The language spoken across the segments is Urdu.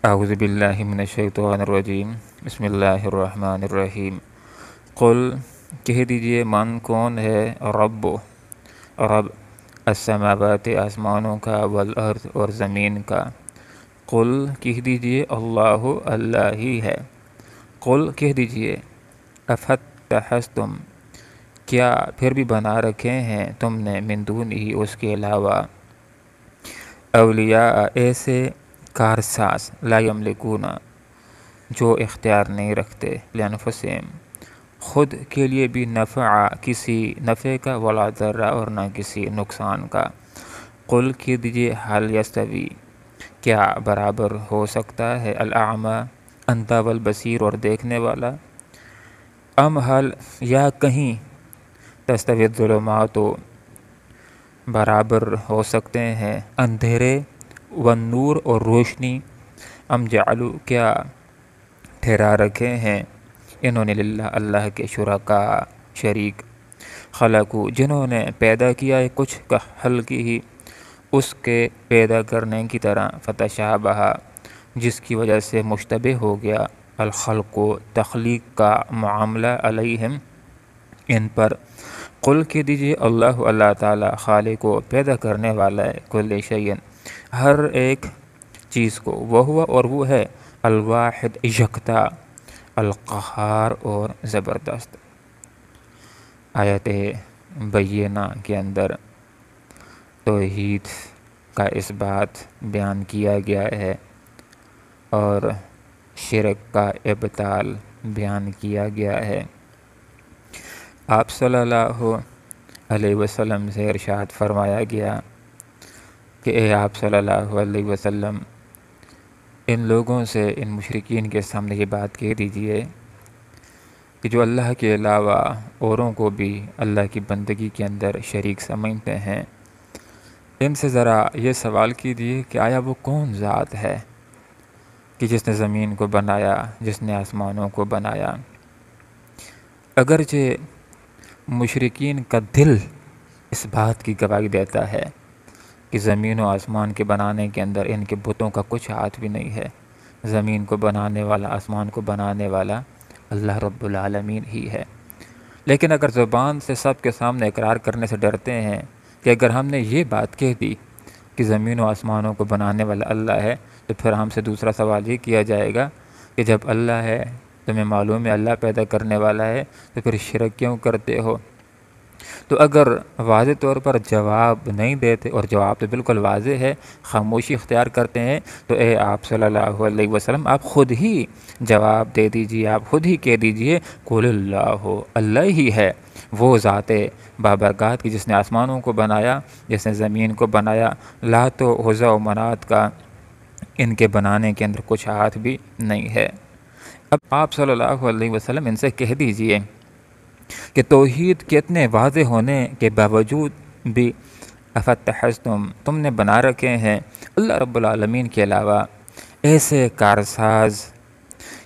اعوذ باللہ من الشیطان الرجیم بسم اللہ الرحمن الرحیم قل کہہ دیجئے من کون ہے رب السماوات آسمانوں کا والارض اور زمین کا قل کہہ دیجئے اللہ ہی ہے قل کہہ دیجئے افتحستم کیا پھر بھی بنا رکھے ہیں تم نے من دون ہی اس کے علاوہ اولیاء ایسے کارساز لا یملکون جو اختیار نہیں رکھتے لانفسہم خود کے لیے بھی نفع کسی نفع کا ولا ضرہ اور نہ کسی نقصان کا قل کہہ دیجئے حل یستوی کیا برابر ہو سکتا ہے الاعمی اندھا والبصیر اور دیکھنے والا ام حل یا کہیں تستوی الظلمات برابر ہو سکتے ہیں اندھیرے والنور اور روشنی ام جعلوا کیا ٹھہرا رکھے ہیں انہوں نے للہ اللہ کے شرکاء شریک خلقو جنہوں نے پیدا کیا ہے کچھ کا حلقی ہی اس کے پیدا کرنے کی طرح فتشابہ جس کی وجہ سے مشتبہ ہو گیا الخلق تخلیق کا معاملہ علیہم ان پر قل کہہ دیجئے اللہ تعالی خالق و پیدا کرنے والا ہے کل شیء ہر ایک چیز کو وہ اور وہ ہے الواحد یکتا القہار اور زبردست۔ آیت بینہ کے اندر توحید کا اس بات بیان کیا گیا ہے اور شرک کا ابطال بیان کیا گیا ہے۔ آپ صلی اللہ علیہ وسلم سے ارشاد فرمایا گیا کہ اے آپ صلی اللہ علیہ وسلم ان لوگوں سے ان مشرکین کے سامنے یہ بات کہہ دیجئے کہ جو اللہ کے علاوہ اوروں کو بھی اللہ کی بندگی کے اندر شریک سمجھتے ہیں ان سے ذرا یہ سوال کیجئے کہ آیا وہ کون ذات ہے کہ جس نے زمین کو بنایا، جس نے آسمانوں کو بنایا۔ اگرچہ مشرکین کا دل اس بات کی گواہی دیتا ہے کہ زمین و آسمان کے بنانے کے اندر ان کے بتوں کا کچھ ہاتھ بھی نہیں ہے، زمین کو بنانے والا، آسمان کو بنانے والا اللہ رب العالمین ہی ہے، لیکن اگر زبان سے سب کے سامنے اقرار کرنے سے ڈرتے ہیں کہ اگر ہم نے یہ بات کہہ دی کہ زمین و آسمانوں کو بنانے والا اللہ ہے تو پھر ہم سے دوسرا سوال یہ کیا جائے گا کہ جب اللہ ہے، تمہیں معلوم ہے اللہ پیدا کرنے والا ہے، تو پھر شرک کیوں کرتے ہو؟ تو اگر واضح طور پر جواب نہیں دیتے اور جواب تو بالکل واضح ہے، خاموشی اختیار کرتے ہیں، تو اے آپ صلی اللہ علیہ وسلم آپ خود ہی جواب دے دیجئے، آپ خود ہی کہہ دیجئے قل اللہ ہی ہے وہ ذات بابرکات کی جس نے آسمانوں کو بنایا، جس نے زمین کو بنایا، لات و عزیٰ و منات کا ان کے بنانے کے اندر کچھ ہاتھ بھی نہیں ہے۔ اب آپ صلی اللہ علیہ وسلم ان سے کہہ دیجئے کہ توحید کے اتنے واضح ہونے کے باوجود بھی افتحستم تم نے بنا رکھے ہیں اللہ رب العالمین کے علاوہ ایسے کارساز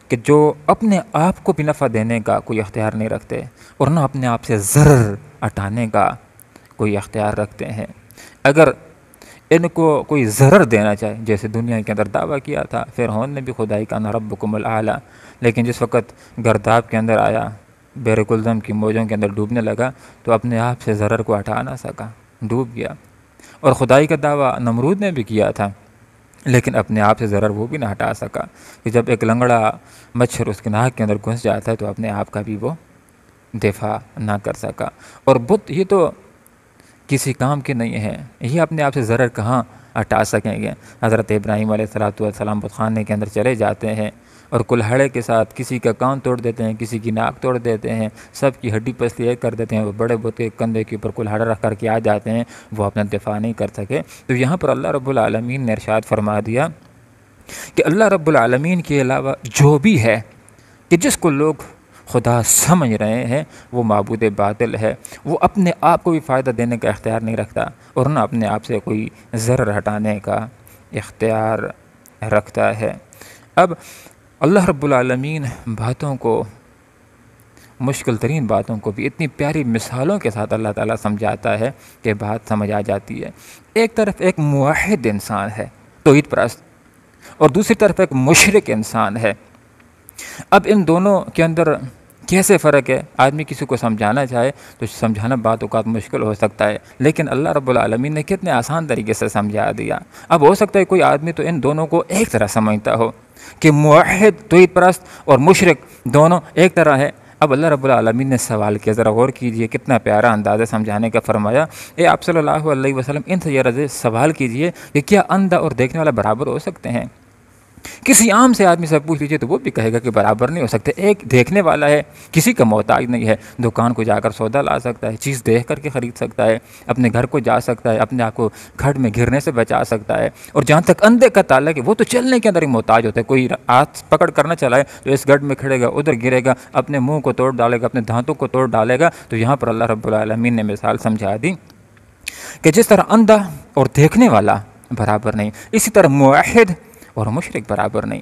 کہ جو اپنے آپ کو بھی نفع دینے کا کوئی اختیار نہیں رکھتے اور نہ اپنے آپ سے ضرر ہٹانے کا کوئی اختیار رکھتے ہیں۔ اگر ان کو کوئی ضرر دینا چاہے، جیسے دنیا کے اندر دعویٰ کیا تھا فرعون نے بھی خدائی کا انا ربکم الاعلی، لیکن جس وقت گرداب کے اندر آیا، بحر کلثم کی موجوں کے اندر ڈوبنے لگا تو اپنے آپ سے ضرر کو ہٹا نہ سکا، ڈوب گیا۔ اور خدائی کا دعویٰ نمرود نے بھی کیا تھا، لیکن اپنے آپ سے ضرر وہ بھی نہ ہٹا سکا کہ جب ایک لنگڑا مچھر اس کے ناک کے اندر گھس جاتا ہے تو اپنے آپ کا بھی وہ دفاع نہ کر سکا۔ اور بت یہ تو کسی کام کے نہیں ہیں، یہ اپنے آپ سے ضرر کہاں ہٹا سکیں گے۔ حضرت ابراہیم علیہ السلام بت خانے کے اندر چلے جاتے ہیں اور کلہڑے کے ساتھ کسی کا کان توڑ دیتے ہیں، کسی کی ناک توڑ دیتے ہیں، سب کی ہڈی پسلی ایک کر دیتے ہیں، وہ بڑے بت کے کندھے کے اوپر کلہڑا رکھ کر کے آ جاتے ہیں، وہ اپنا دفاع نہیں کر سکے۔ تو یہاں پر اللہ رب العالمین نے ارشاد فرما دیا کہ اللہ رب العالمین کے علاوہ جو بھی ہے کہ جس کو لوگ خدا سمجھ رہے ہیں وہ معبود باطل ہے، وہ اپنے آپ کو بھی فائدہ دینے کا اختیار نہیں رکھتا اور نہ اپنے آپ سے کوئی ضرر ہٹانے کا اختیار رکھتا ہے۔ اب اللہ رب العالمین باتوں کو، مشکل ترین باتوں کو بھی اتنی پیاری مثالوں کے ساتھ اللہ تعالیٰ سمجھاتا ہے کہ بات سمجھ آ جاتی ہے۔ ایک طرف ایک موحد انسان ہے، توحید پرست، اور دوسری طرف ایک مشرک انسان ہے۔ اب ان دونوں کے اندر کیسے فرق ہے؟ آدمی کسی کو سمجھانا چاہے تو سمجھانا بعض اوقات مشکل ہو سکتا ہے، لیکن اللہ رب العالمین نے کتنے آسان طریقے سے سمجھا دیا۔ اب ہو سکتا ہے کوئی آدمی تو ان دونوں کو ایک طرح سمجھتا ہو کہ موحد توحید پرست اور مشرک دونوں ایک طرح ہے۔ اب اللہ رب العالمین نے سوال کیا، ذرا غور کیجئے، کتنا پیارا انداز ہے سمجھانے کا۔ فرمایا اے آپ صلی اللہ علیہ وسلم ان سے یہ سوال کیجئے کہ کیا اندھا اور دیکھنے والا برابر ہو سکتے ہیں؟ کسی عام سے آدمی سے پوچھ لیجئے تو وہ بھی کہے گا کہ برابر نہیں ہو سکتے۔ ایک دیکھنے والا ہے، کسی کا محتاج نہیں ہے، دکان کو جا کر سودا لا سکتا ہے، چیز دیکھ کر کے خرید سکتا ہے، اپنے گھر کو جا سکتا ہے، اپنے آپ کو کھڈ میں گرنے سے بچا سکتا ہے۔ اور جہاں تک اندھے کا تعلق ہے، وہ تو چلنے کے اندر ہی محتاج ہوتا ہے۔ کوئی ہاتھ پکڑ کرنا چلائے تو اس گڈھ میں کھڑے گا، ادھر گرے گا، اپنے منہ کو توڑ ڈالے گا، اپنے دانتوں کو توڑ ڈالے گا۔ تو یہاں پر اللہ رب العالمین نے مثال سمجھا دی کہ جس طرح اندھا اور دیکھنے والا برابر نہیں، اسی طرح موحد اور مشرک برابر نہیں۔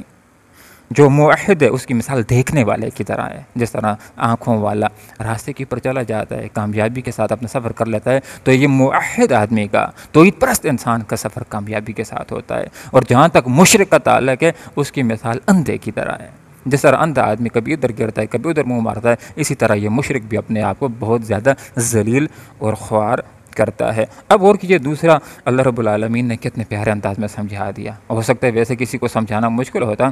جو موحد ہے اس کی مثال دیکھنے والے کی طرح ہے، جس طرح آنکھوں والا راستے کے اوپر چلا جاتا ہے، کامیابی کے ساتھ اپنا سفر کر لیتا ہے، تو یہ موحد آدمی کا، توحید پرست انسان کا سفر کامیابی کے ساتھ ہوتا ہے۔ اور جہاں تک مشرک کا تعلق ہے، اس کی مثال اندھے کی طرح ہے۔ جس طرح اندھا آدمی کبھی ادھر گرتا ہے، کبھی ادھر منہ مارتا ہے، اسی طرح یہ مشرک بھی اپنے آپ کو بہت زیادہ ذلیل اور خوار کرتا ہے۔ اب اور کیجیے دوسرا، اللہ رب العالمین نے کتنے پیارے انداز میں سمجھا دیا۔ ہو سکتا ہے ویسے کسی کو سمجھانا مشکل ہوتا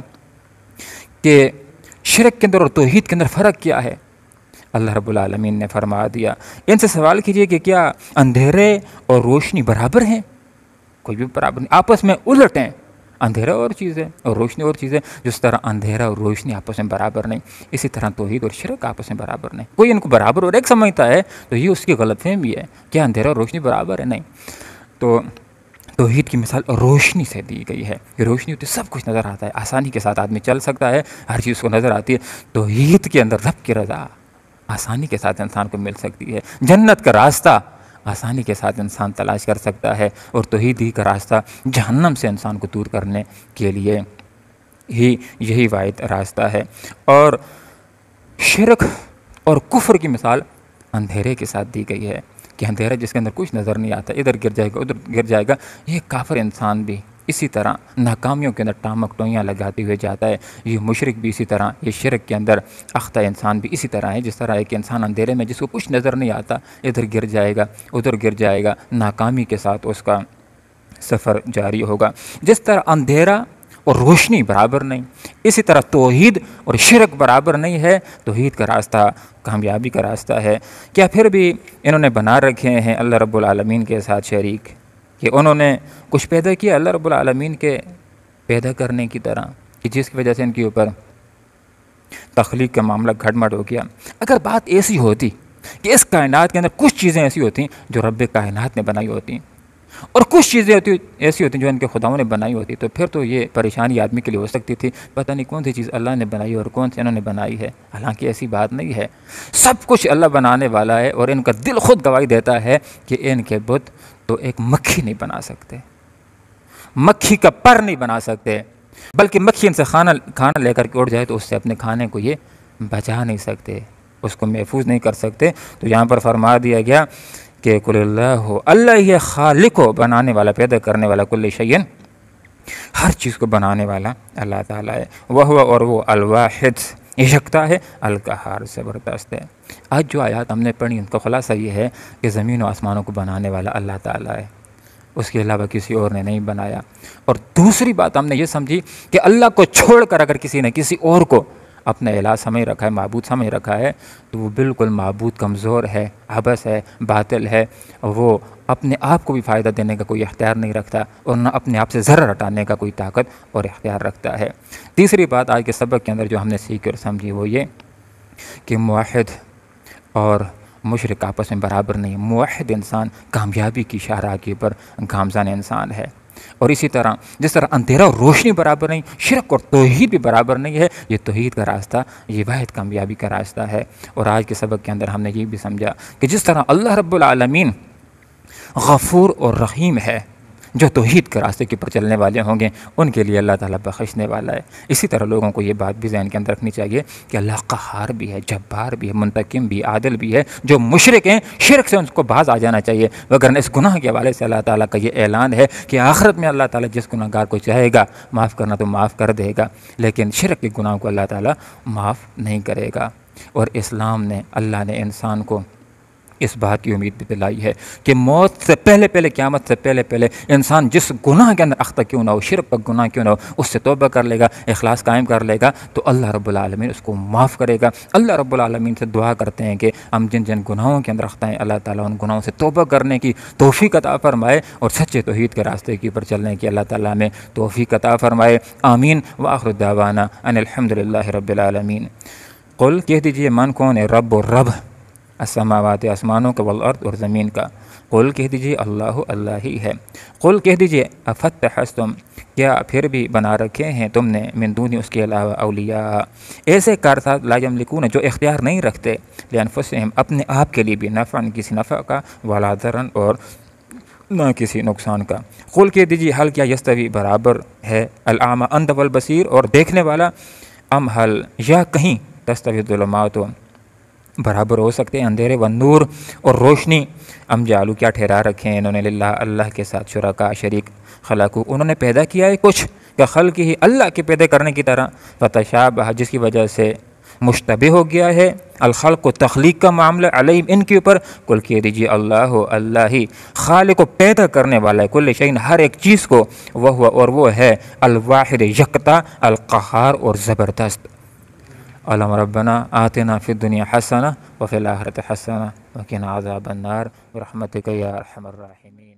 کہ شرک کے اندر اور توحید کے اندر فرق کیا ہے۔ اللہ رب العالمین نے فرما دیا، ان سے سوال کیجئے کہ کیا اندھیرے اور روشنی برابر ہیں؟ کوئی بھی برابر نہیں، آپس میں الٹ ہیں۔ اندھیرا اور چیز ہے اور روشنی اور چیز ہے۔ جس طرح اندھیرا اور روشنی آپس میں برابر نہیں، اسی طرح توحید اور شرک آپس میں برابر نہیں۔ کوئی ان کو برابر اور ایک سمجھتا ہے تو یہ اس کی غلط فہمی ہے، کیا اندھیرا اور روشنی برابر ہے؟ نہیں۔ تو توحید کی مثال روشنی سے دی گئی ہے۔ یہ روشنی ہوتی ہے، سب کچھ نظر آتا ہے، آسانی کے ساتھ آدمی چل سکتا ہے، ہر چیز کو نظر آتی ہے۔ توحید کے اندر رب کی رضا آسانی کے ساتھ انسان کو مل سکتی ہے، جنت کا راستہ آسانی کے ساتھ انسان تلاش کر سکتا ہے، اور توحید ہی کا راستہ جہنم سے انسان کو دور کرنے کے لیے ہی یہی واحد راستہ ہے۔ اور شرک اور کفر کی مثال اندھیرے کے ساتھ دی گئی ہے کہ اندھیرا جس کے اندر کچھ نظر نہیں آتا، ادھر گر جائے گا ادھر گر جائے گا۔ یہ کافر انسان بھی اسی طرح ناکامیوں کے اندر ٹامک ٹوئیاں لگاتے ہوئے جاتا ہے۔ یہ مشرک بھی اسی طرح، یہ شرک کے اندر اختہ انسان بھی اسی طرح ہے، جس طرح ایک انسان اندھیرے میں جس کو کچھ نظر نہیں آتا، ادھر گر جائے گا ادھر گر جائے گا، ناکامی کے ساتھ اس کا سفر جاری ہوگا۔ جس طرح اندھیرا اور روشنی برابر نہیں، اسی طرح توحید اور شرک برابر نہیں ہے۔ توحید کا راستہ کامیابی کا راستہ ہے۔ کیا پھر بھی انہوں نے بنا رکھے ہیں اللہ رب العالمین کے ساتھ شریک، کہ انہوں نے کچھ پیدا کیا اللہ رب العالمین کے پیدا کرنے کی طرح، کہ جس کی وجہ سے ان کے اوپر تخلیق کا معاملہ گھٹمٹ ہو گیا؟ اگر بات ایسی ہوتی کہ اس کائنات کے اندر کچھ چیزیں ایسی ہوتی جو رب کائنات نے بنائی ہوتی اور کچھ چیزیں ایسی ہوتی جو ان کے خداؤں نے بنائی ہوتی، تو پھر تو یہ پریشانی آدمی کے لیے ہو سکتی تھی، پتہ نہیں کون سی چیز اللہ نے بنائی اور کون سی انہوں نے بنائی ہے۔ حالانکہ ایسی بات نہیں ہے، سب کچھ اللہ بنانے والا ہے، اور ان کا دل خود گواہی دیتا ہے کہ ان کے بت تو ایک مکھی نہیں بنا سکتے، مکھی کا پر نہیں بنا سکتے، بلکہ مکھی ان سے کھانا لے کر کے اڑ جائے تو اس سے اپنے کھانے کو یہ بچا نہیں سکتے، اس کو محفوظ نہیں کر سکتے۔ تو یہاں پر فرما دیا گیا کہ قل اللہ ہی خالق و بنانے والا، پیدا کرنے والا، کل شیء ہر چیز کو بنانے والا اللہ تعالیٰ ہے، وہ اور وہ الواحد یکتا ہے، القہار زبردست ہے۔ آج جو آیات ہم نے پڑھی ان کا خلاصہ یہ ہے کہ زمین و آسمانوں کو بنانے والا اللہ تعالیٰ ہے، اس کے علاوہ کسی اور نے نہیں بنایا۔ اور دوسری بات ہم نے یہ سمجھی کہ اللہ کو چھوڑ کر اگر کسی نے کسی اور کو اپنا الہ سمجھ رکھا ہے، معبود سمجھ رکھا ہے، تو وہ بالکل معبود کمزور ہے، عبث ہے، باطل ہے، وہ اپنے آپ کو بھی فائدہ دینے کا کوئی اختیار نہیں رکھتا، اور نہ اپنے آپ سے ذرہ ہٹانے کا کوئی طاقت اور اختیار رکھتا ہے۔ تیسری بات آج کے سبق کے اندر جو ہم نے سیکھی اور سمجھی وہ یہ کہ موحد اور مشرک آپس میں برابر نہیں۔ موحد انسان کامیابی کی شاہراہ کے اوپر گامزن انسان ہے، اور اسی طرح جس طرح اندھیرا اور روشنی برابر نہیں، شرک اور توحید بھی برابر نہیں ہے۔ یہ توحید کا راستہ، یہ واحد کامیابی کا راستہ ہے۔ اور آج کے سبق کے اندر ہم نے یہ بھی سمجھا کہ جس طرح اللہ رب العالمین غفور اور رحیم ہے، جو توحید کے راستے کے اوپر چلنے والے ہوں گے ان کے لیے اللہ تعالیٰ بخشنے والا ہے۔ اسی طرح لوگوں کو یہ بات بھی ذہن کے اندر رکھنی چاہیے کہ اللہ قہار بھی ہے، جبار بھی ہے، منتقم بھی، عادل بھی ہے۔ جو مشرک ہیں شرک سے ان کو باز آ جانا چاہیے، وگرنہ اس گناہ کے حوالے سے اللہ تعالیٰ کا یہ اعلان ہے کہ آخرت میں اللہ تعالیٰ جس گناہ گار کو چاہے گا معاف کرنا تو معاف کر دے گا، لیکن شرک کے گناہ کو اللہ تعالیٰ معاف نہیں کرے گا۔ اور اسلام نے، اللہ نے انسان کو اس بات کی امید بھی دلائی ہے کہ موت سے پہلے قیامت سے پہلے انسان جس گناہ کے اندر اختہ کیوں نہ ہو، شرک کا گناہ کیوں نہ ہو، اس سے توبہ کر لے گا، اخلاص قائم کر لے گا تو اللہ رب العالمین اس کو معاف کرے گا۔ اللہ رب العالمین سے دعا کرتے ہیں کہ ہم جن جن گناہوں کے اندر اختہ ہیں اللہ تعالیٰ ان گناہوں سے توبہ کرنے کی توفیق عطا فرمائے اور سچے توحید کے راستے کے اوپر چلنے کی اللہ تعالیٰ ہمیں توفیق عطا فرمائے، آمین۔ وآخر دعوانا ان الحمدللہ رب العالمین۔ قل کہہ دیجئے من کون ہے رب و رب السماوات آسمانوں کا والارض اور زمین کا، قل کہہ دیجئے اللہ اللہ ہی ہے۔ قل کہہ دیجئے افتحستم کیا پھر بھی بنا رکھے ہیں تم نے من دونی اس کے علاوہ اولیاء ایسے کارساز لا یملکون جو اختیار نہیں رکھتے لانفسہم اپنے آپ کے لیے بھی نفعا کسی نفع کا ولا ضرا اور نہ کسی نقصان کا۔ قل کہہ دیجئے حل کیا یستوی برابر ہے الاعمی اندھ والبصیر اور دیکھنے والا، ام حل یا کہیں تستوی الظلمات برابر ہو سکتے ہیں اندھیرے والنور اور روشنی، ام جعلوا کیا ٹھہرا رکھے ہیں انہوں نے للہ اللہ کے ساتھ شرکاء شریک، خلقو انہوں نے پیدا کیا ہے کچھ کہ خلق ہی اللہ کے پیدا کرنے کی طرح، فتشابہ جس کی وجہ سے مشتبہ ہو گیا ہے الخلق و تخلیق کا معاملہ علیہم ان کے اوپر، کل کہہ دیجیے اللہ اللہ ہی خالق و پیدا کرنے والا ہے کل شیء ہر ایک چیز کو، وہ اور وہ ہے الواحد یکتا القہار اور زبردست۔ اللہم ربنا آتنا فی الدنیا حسنہ وفی الآخرۃ حسنہ وقنا عذاب النار برحمتک یا ارحم الراحمین۔